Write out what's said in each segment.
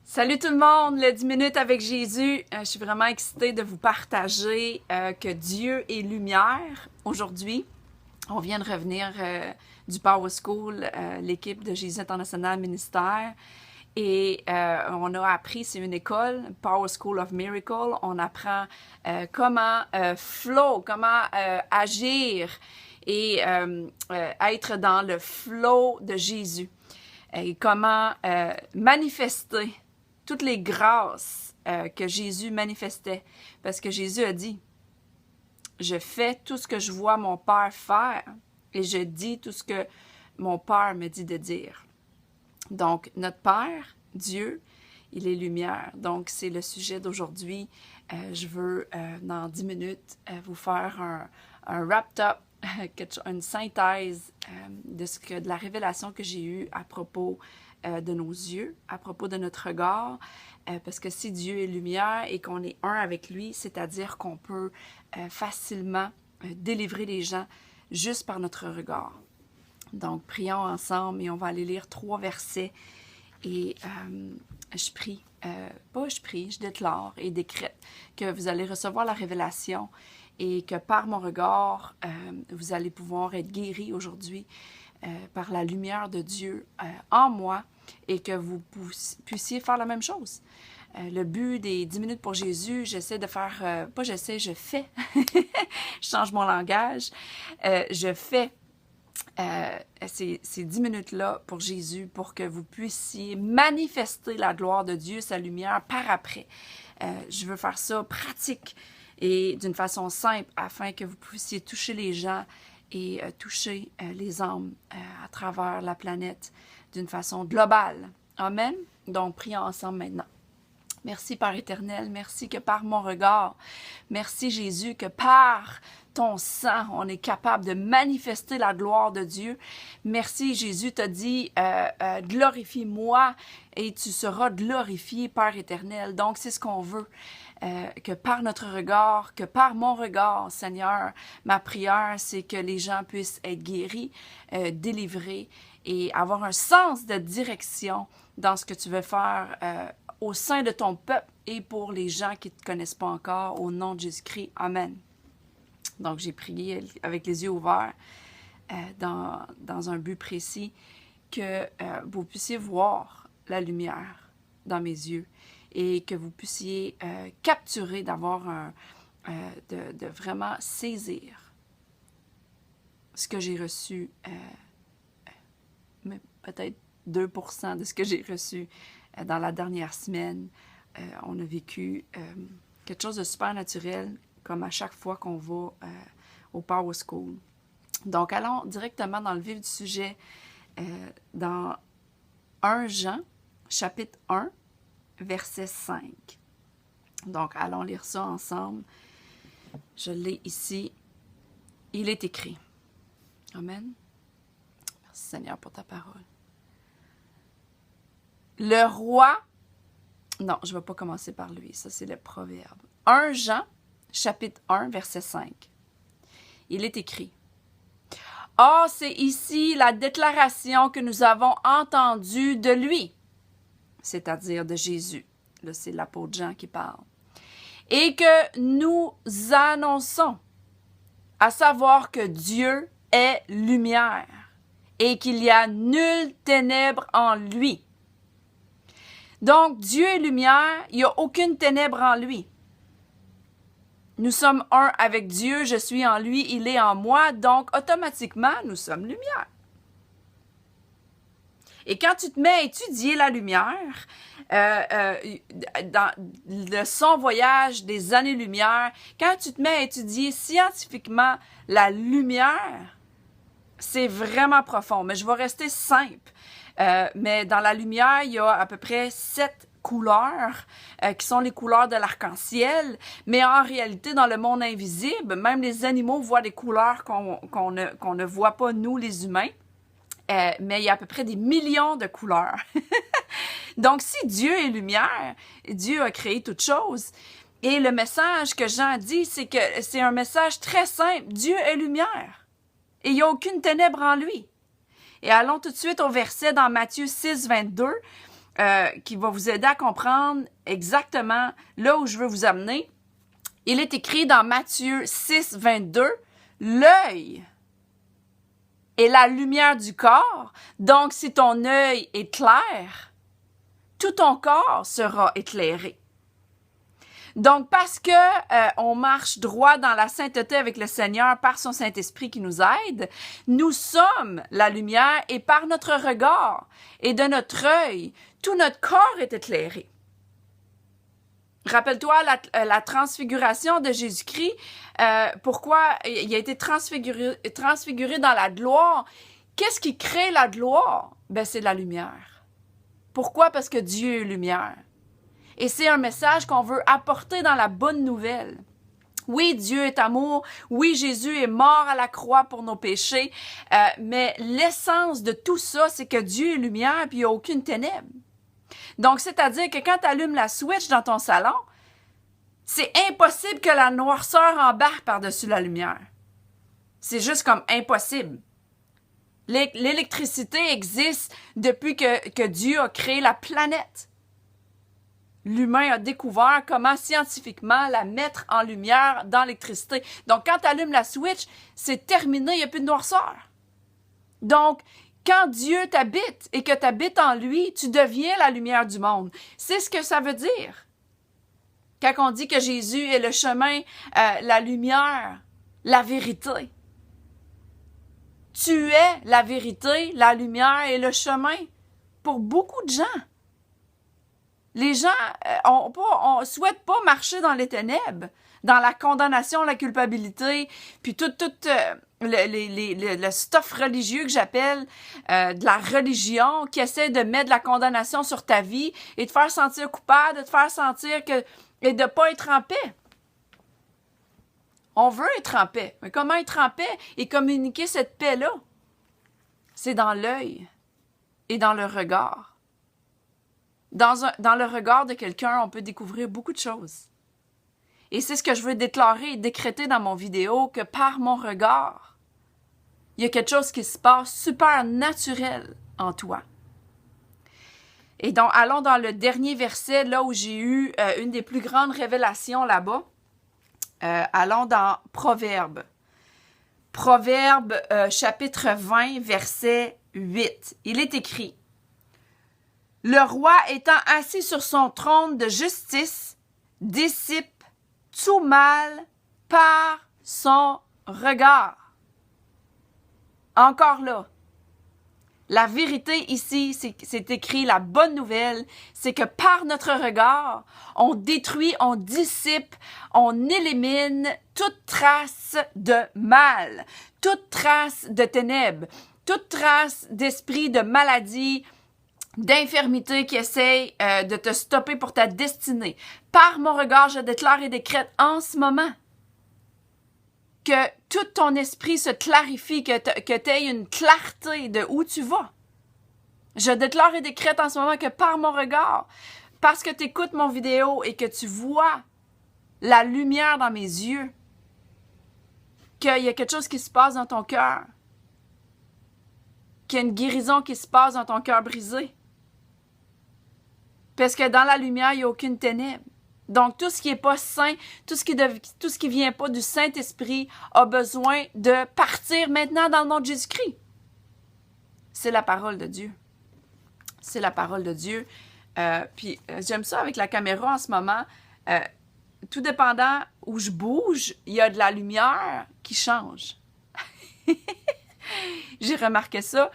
Salut tout le monde, le 10 minutes avec Jésus. Je suis vraiment excitée de vous partager que Dieu est lumière. Aujourd'hui, on vient de revenir du Power School, l'équipe de Jésus International Ministère. Et on a appris, c'est une école, Power School of Miracle. On apprend comment flow, comment agir et être dans le flow de Jésus. Et comment manifester toutes les grâces que Jésus manifestait. Parce que Jésus a dit, je fais tout ce que je vois mon Père faire et je dis tout ce que mon Père me dit de dire. Donc, notre Père, Dieu, il est lumière. Donc, c'est le sujet d'aujourd'hui. Je veux, dans 10 minutes, vous faire un wrap-up, une synthèse de la révélation que j'ai eue à propos de nos yeux, à propos de notre regard, parce que si Dieu est lumière et qu'on est un avec lui, c'est-à-dire qu'on peut facilement délivrer les gens juste par notre regard. Donc, prions ensemble et on va aller lire 3 versets et je déclare et décrète que vous allez recevoir la révélation et que par mon regard, vous allez pouvoir être guéris aujourd'hui par la lumière de Dieu en moi et que vous puissiez faire la même chose. Le but des 10 minutes pour Jésus, j'essaie de faire, je fais, je change mon langage, je fais ces 10 minutes-là pour Jésus pour que vous puissiez manifester la gloire de Dieu, sa lumière par après. Je veux faire ça pratique et d'une façon simple afin que vous puissiez toucher les gens et toucher les âmes à travers la planète d'une façon globale. Amen. Donc, prions ensemble maintenant. Merci, Père éternel. Merci que par mon regard, merci Jésus, que par ton sang, on est capable de manifester la gloire de Dieu. Merci, Jésus t'a dit, glorifie-moi et tu seras glorifié, Père éternel. Donc, c'est ce qu'on veut. Que par notre regard, que par mon regard, Seigneur, ma prière, c'est que les gens puissent être guéris, délivrés et avoir un sens de direction dans ce que tu veux faire au sein de ton peuple et pour les gens qui ne te connaissent pas encore, au nom de Jésus-Christ. Amen. Donc, j'ai prié avec les yeux ouverts dans un but précis que vous puissiez voir la lumière dans mes yeux et que vous puissiez capturer, de vraiment saisir ce que j'ai reçu, peut-être 2% de ce que j'ai reçu dans la dernière semaine. On a vécu quelque chose de super naturel, comme à chaque fois qu'on va au Power School. Donc, allons directement dans le vif du sujet, dans 1 Jean, chapitre 1, verset 5. Donc, allons lire ça ensemble. Je l'ai ici. Il est écrit. Amen. Merci Seigneur pour ta parole. Le roi... Non, je ne vais pas commencer par lui. Ça, c'est le proverbe. 1 Jean, chapitre 1, verset 5. Il est écrit. « Or, c'est ici la déclaration que nous avons entendue de lui. » C'est-à-dire de Jésus. Là, c'est l'apôtre Jean qui parle. « Et que nous annonçons, à savoir que Dieu est lumière et qu'il n'y a nulle ténèbre en lui. » Donc, Dieu est lumière, il n'y a aucune ténèbre en lui. Nous sommes un avec Dieu, je suis en lui, il est en moi, donc automatiquement, nous sommes lumière. Et quand tu te mets à étudier la lumière, dans le son voyage des années-lumière, quand tu te mets à étudier scientifiquement la lumière, c'est vraiment profond. Mais je vais rester simple. Mais dans la lumière, il y a à peu près 7 couleurs qui sont les couleurs de l'arc-en-ciel. Mais en réalité, dans le monde invisible, même les animaux voient des couleurs qu'on ne voit pas, nous, les humains. Mais il y a à peu près des millions de couleurs. Donc, si Dieu est lumière, Dieu a créé toutes choses. Et le message que Jean dit, c'est que c'est un message très simple. Dieu est lumière. Et il n'y a aucune ténèbre en lui. Et allons tout de suite au verset dans Matthieu 6, 22. qui va vous aider à comprendre exactement là où je veux vous amener. Il est écrit dans Matthieu 6, 22, « L'œil est la lumière du corps, donc si ton œil est clair, tout ton corps sera éclairé. » Donc, parce que on marche droit dans la sainteté avec le Seigneur par son Saint-Esprit qui nous aide, nous sommes la lumière et par notre regard et de notre œil, tout notre corps est éclairé. Rappelle-toi la transfiguration de Jésus-Christ, pourquoi il a été transfiguré dans la gloire. Qu'est-ce qui crée la gloire? Ben, c'est la lumière. Pourquoi? Parce que Dieu est lumière. Et c'est un message qu'on veut apporter dans la bonne nouvelle. Oui, Dieu est amour. Oui, Jésus est mort à la croix pour nos péchés. Mais l'essence de tout ça, c'est que Dieu est lumière puis il n'y a aucune ténèbre. Donc, c'est-à-dire que quand tu allumes la switch dans ton salon, c'est impossible que la noirceur embarque par-dessus la lumière. C'est juste comme impossible. L'électricité existe depuis que Dieu a créé la planète. L'humain a découvert comment scientifiquement la mettre en lumière dans l'électricité. Donc, quand tu allumes la switch, c'est terminé, il n'y a plus de noirceur. Donc, quand Dieu t'habite et que tu habites en lui, tu deviens la lumière du monde. C'est ce que ça veut dire. Quand on dit que Jésus est le chemin, la lumière, la vérité. Tu es la vérité, la lumière et le chemin pour beaucoup de gens. Les gens on souhaite pas marcher dans les ténèbres, dans la condamnation, la culpabilité, puis tout le stuff religieux que j'appelle de la religion qui essaie de mettre de la condamnation sur ta vie et de te faire sentir coupable, de te faire sentir et de pas être en paix. On veut être en paix, mais comment être en paix et communiquer cette paix-là? C'est dans l'œil et dans le regard. Dans le regard de quelqu'un, on peut découvrir beaucoup de choses. Et c'est ce que je veux déclarer et décréter dans mon vidéo, que par mon regard, il y a quelque chose qui se passe super naturel en toi. Et donc, allons dans le dernier verset, là où j'ai eu une des plus grandes révélations là-bas. Allons dans Proverbes. Proverbes, chapitre 20, verset 8. Il est écrit: « Le roi étant assis sur son trône de justice, dissipe tout mal par son regard. » Encore là, la vérité ici, c'est écrit, la bonne nouvelle, c'est que par notre regard, on détruit, on dissipe, on élimine toute trace de mal, toute trace de ténèbres, toute trace d'esprit de maladie, d'infirmité qui essaye de te stopper pour ta destinée. Par mon regard, je déclare et décrète en ce moment que tout ton esprit se clarifie, que tu aies une clarté de où tu vas. Je déclare et décrète en ce moment que par mon regard, parce que tu écoutes mon vidéo et que tu vois la lumière dans mes yeux, qu'il y a quelque chose qui se passe dans ton cœur, qu'il y a une guérison qui se passe dans ton cœur brisé. Parce que dans la lumière, il n'y a aucune ténèbre. Donc, tout ce qui n'est pas saint, tout ce qui vient pas du Saint-Esprit a besoin de partir maintenant dans le nom de Jésus-Christ. C'est la parole de Dieu. C'est la parole de Dieu. Puis, j'aime ça avec la caméra en ce moment. Tout dépendant où je bouge, il y a de la lumière qui change. J'ai remarqué ça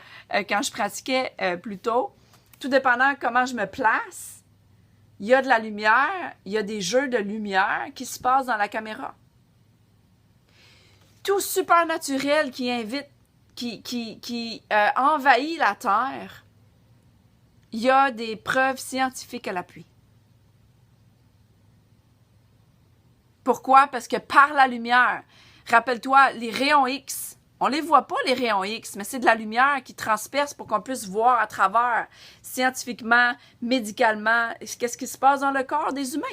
quand je pratiquais plus tôt. Tout dépendant comment je me place, il y a de la lumière, il y a des jeux de lumière qui se passent dans la caméra. Tout supernaturel qui envahit la Terre, il y a des preuves scientifiques à l'appui. Pourquoi? Parce que par la lumière, rappelle-toi, les rayons X, on les voit pas, les rayons X, mais c'est de la lumière qui transperce pour qu'on puisse voir à travers, scientifiquement, médicalement, qu'est-ce qui se passe dans le corps des humains.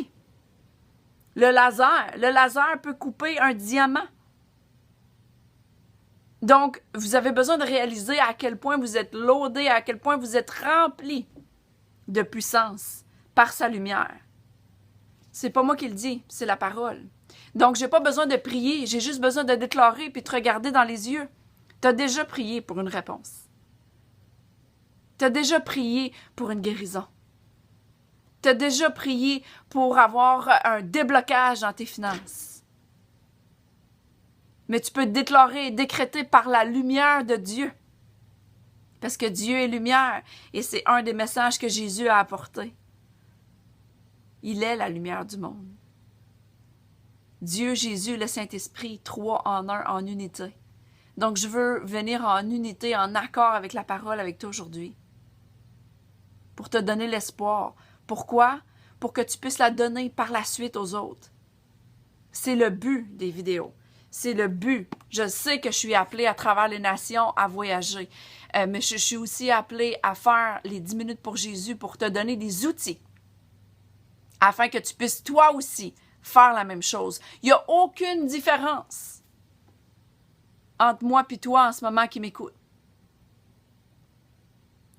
Le laser peut couper un diamant. Donc, vous avez besoin de réaliser à quel point vous êtes loadé, à quel point vous êtes rempli de puissance par sa lumière. C'est pas moi qui le dis, c'est la parole. Donc, j'ai pas besoin de prier, j'ai juste besoin de déclarer puis de te regarder dans les yeux. Tu as déjà prié pour une réponse. Tu as déjà prié pour une guérison. Tu as déjà prié pour avoir un déblocage dans tes finances. Mais tu peux déclarer et décréter par la lumière de Dieu. Parce que Dieu est lumière et c'est un des messages que Jésus a apporté. Il est la lumière du monde. Dieu, Jésus, le Saint-Esprit, 3 en 1 en unité. Donc, je veux venir en unité, en accord avec la parole avec toi aujourd'hui. Pour te donner l'espoir. Pourquoi? Pour que tu puisses la donner par la suite aux autres. C'est le but des vidéos. C'est le but. Je sais que je suis appelée à travers les nations à voyager. Mais je suis aussi appelée à faire les 10 minutes pour Jésus pour te donner des outils. Afin que tu puisses toi aussi faire la même chose. Il n'y a aucune différence entre moi et toi en ce moment qui m'écoute.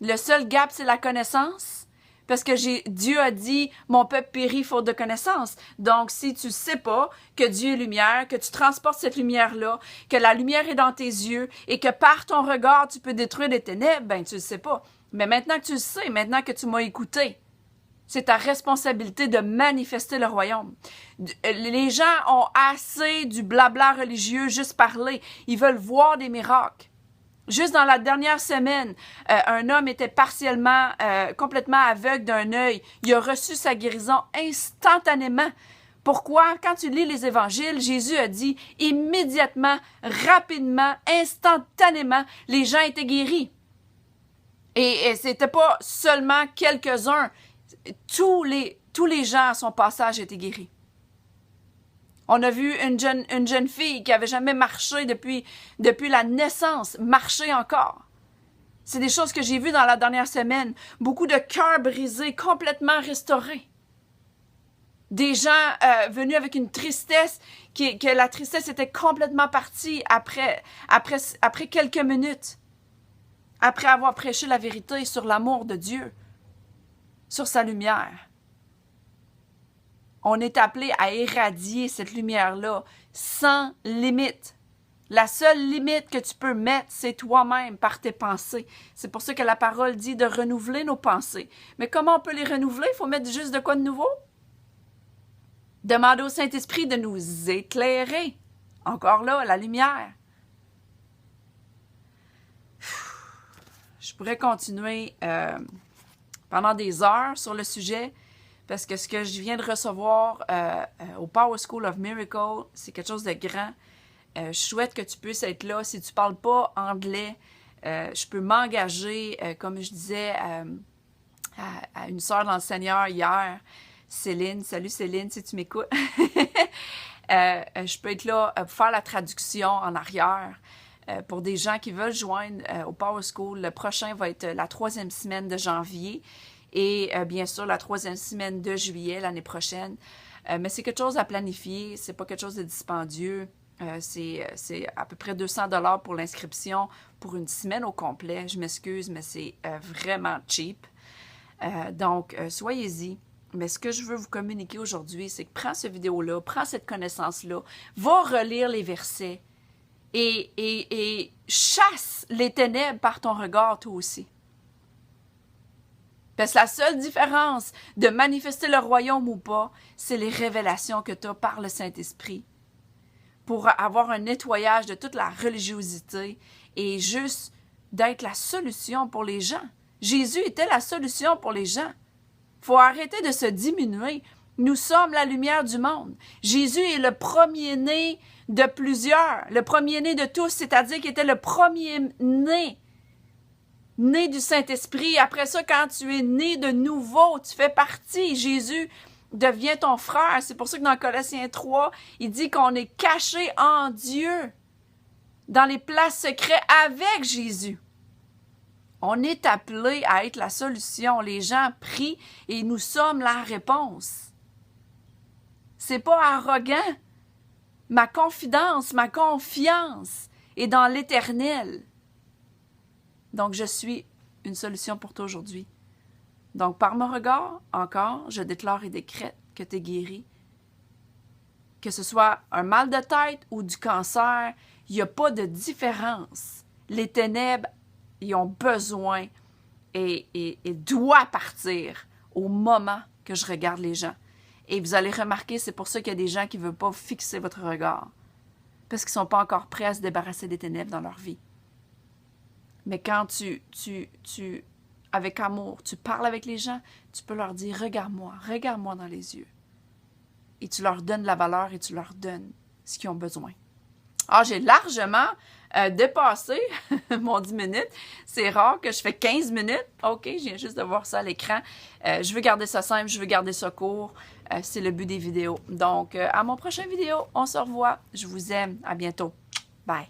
Le seul gap, c'est la connaissance. Parce que Dieu a dit, mon peuple périt faute de connaissance. Donc, si tu ne sais pas que Dieu est lumière, que tu transportes cette lumière-là, que la lumière est dans tes yeux et que par ton regard, tu peux détruire les ténèbres, ben tu ne le sais pas. Mais maintenant que tu le sais, maintenant que tu m'as écouté, c'est ta responsabilité de manifester le royaume. Les gens ont assez du blabla religieux, juste parler. Ils veulent voir des miracles. Juste dans la dernière semaine, un homme était partiellement, complètement aveugle d'un œil. Il a reçu sa guérison instantanément. Pourquoi? Quand tu lis les évangiles, Jésus a dit immédiatement, rapidement, instantanément, les gens étaient guéris. Et c'était pas seulement quelques-uns. Tous les gens à son passage étaient guéris. On a vu une jeune fille qui avait jamais marché depuis la naissance, marcher encore. C'est des choses que j'ai vues dans la dernière semaine. Beaucoup de cœurs brisés, complètement restaurés. Des gens venus avec une tristesse, que la tristesse était complètement partie après quelques minutes. Après avoir prêché la vérité sur l'amour de Dieu, sur sa lumière. On est appelé à irradier cette lumière-là sans limite. La seule limite que tu peux mettre, c'est toi-même par tes pensées. C'est pour ça que la parole dit de renouveler nos pensées. Mais comment on peut les renouveler? Il faut mettre juste de quoi de nouveau? Demander au Saint-Esprit de nous éclairer. Encore là, la lumière. Je pourrais continuer pendant des heures sur le sujet. Parce que ce que je viens de recevoir au Power School of Miracles, c'est quelque chose de grand. Je souhaite que tu puisses être là. Si tu ne parles pas anglais, je peux m'engager, comme je disais à une sœur dans le Seigneur hier, Céline. Salut Céline, si tu m'écoutes. Je peux être là pour faire la traduction en arrière. Pour des gens qui veulent joindre au Power School, le prochain va être la 3e semaine de janvier. Et bien sûr, la 3e semaine de juillet, l'année prochaine. Mais c'est quelque chose à planifier, c'est pas quelque chose de dispendieux. C'est à peu près 200 $ pour l'inscription pour une semaine au complet. Je m'excuse, mais c'est vraiment cheap. Donc, soyez-y. Mais ce que je veux vous communiquer aujourd'hui, c'est que prends cette vidéo-là, prends cette connaissance-là, va relire les versets et chasse les ténèbres par ton regard, toi aussi. Parce que la seule différence de manifester le royaume ou pas, c'est les révélations que tu as par le Saint-Esprit pour avoir un nettoyage de toute la religiosité et juste d'être la solution pour les gens. Jésus était la solution pour les gens. Il faut arrêter de se diminuer. Nous sommes la lumière du monde. Jésus est le premier-né de plusieurs, le premier-né de tous, c'est-à-dire qu'il était le premier-né. Né du Saint-Esprit. Après ça, quand tu es né de nouveau, tu fais partie. Jésus devient ton frère. C'est pour ça que dans Colossiens 3, il dit qu'on est caché en Dieu, dans les places secrètes avec Jésus. On est appelé à être la solution. Les gens prient et nous sommes la réponse. C'est pas arrogant. Ma confidence, ma confiance est dans l'Éternel. Donc, je suis une solution pour toi aujourd'hui. Donc, par mon regard, encore, je déclare et décrète que tu es guéri. Que ce soit un mal de tête ou du cancer, il n'y a pas de différence. Les ténèbres, ils ont besoin et doivent partir au moment que je regarde les gens. Et vous allez remarquer, c'est pour ça qu'il y a des gens qui ne veulent pas fixer votre regard. Parce qu'ils ne sont pas encore prêts à se débarrasser des ténèbres dans leur vie. Mais quand avec amour, tu parles avec les gens, tu peux leur dire, regarde-moi dans les yeux. Et tu leur donnes la valeur et tu leur donnes ce qu'ils ont besoin. Ah, j'ai largement dépassé mon 10 minutes. C'est rare que je fais 15 minutes. OK, je viens juste de voir ça à l'écran. Je veux garder ça simple, je veux garder ça court. C'est le but des vidéos. Donc, à mon prochain vidéo, on se revoit. Je vous aime. À bientôt. Bye.